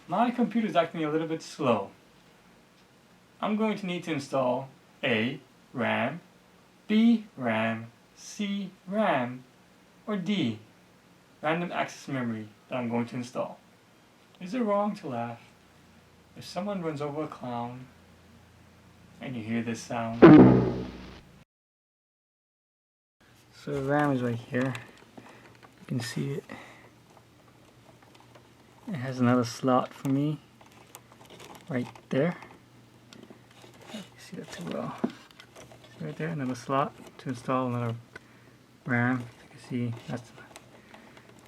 My computer is acting a little bit slow. I'm going to need to install A. RAM, B. RAM, C. RAM, or D. Random access memory that I'm going to install. Is it wrong to laugh if someone runs over a clown and you hear this sound? So the RAM is right here. You can see it. It has another slot for me right there. You can see that too well. See right there, another slot to install another RAM. You can see that's the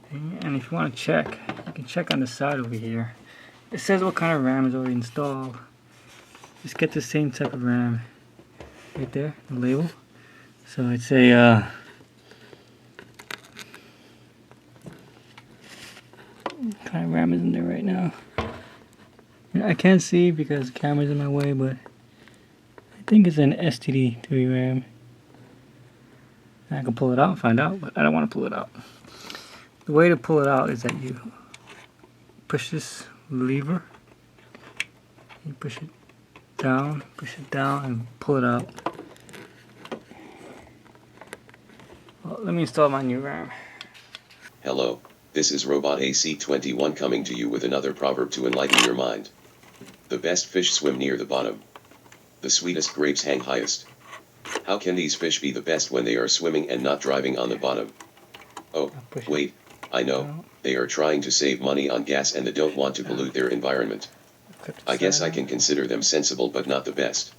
thing. And if you want to check, you can check on the side over here. It says what kind of RAM is already installed. Just get the same type of RAM right there, the label. So it's a what kind of RAM is in there right now? I can't see because the camera's in my way, but I think it's an STD3 RAM. I can pull it out and find out, but I don't want to pull it out. The way to pull it out is that you push this lever, you push it down, and pull it out. Well, let me install my new RAM. Hello, this is Robot AC21 coming to you with another proverb to enlighten your mind. The best fish swim near the bottom. The sweetest grapes hang highest. How can these fish be the best when they are swimming and not driving on the bottom? Oh, wait, I know, they are trying to save money on gas and they don't want to pollute their environment. I guess I can consider them sensible but not the best.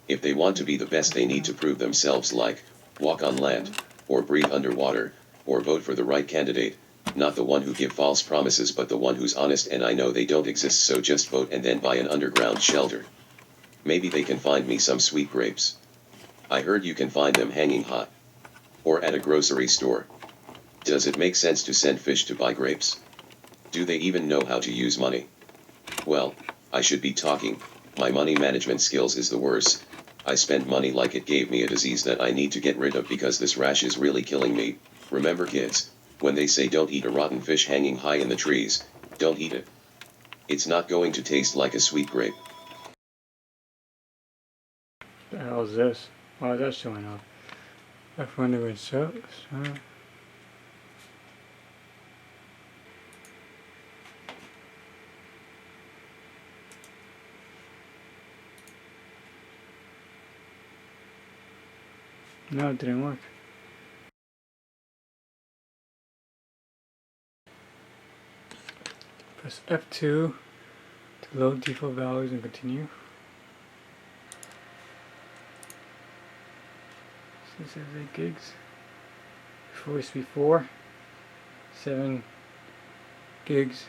If they want to be the best, they need to prove themselves, like walk on land, or breathe underwater, or vote for the right candidate, not the one who give false promises but the one who's honest, and I know they don't exist, so just vote and then buy an underground shelter. Maybe they can find me some sweet grapes. I heard you can find them hanging hot. Or at a grocery store. Does it make sense to send fish to buy grapes? Do they even know how to use money? Well, I should be talking, my money management skills is the worst. I spend money like it gave me a disease that I need to get rid of because this rash is really killing me. Remember kids, when they say don't eat a rotten fish hanging high in the trees, don't eat it. It's not going to taste like a sweet grape. What the hell is this? Why is that showing up? I wonder what it's up. No, it didn't work. Press F2 to load default values and continue. So this is 8 gigs. Before it used to be 4. 7 gigs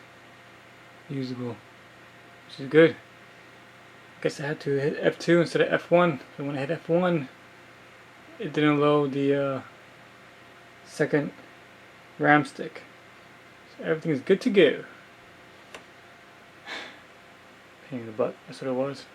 usable, which is good. I guess I had to hit F2 instead of F1. So when I hit F1, it didn't load the second RAM stick. So everything is good to go. Pain in the butt, that's what it was.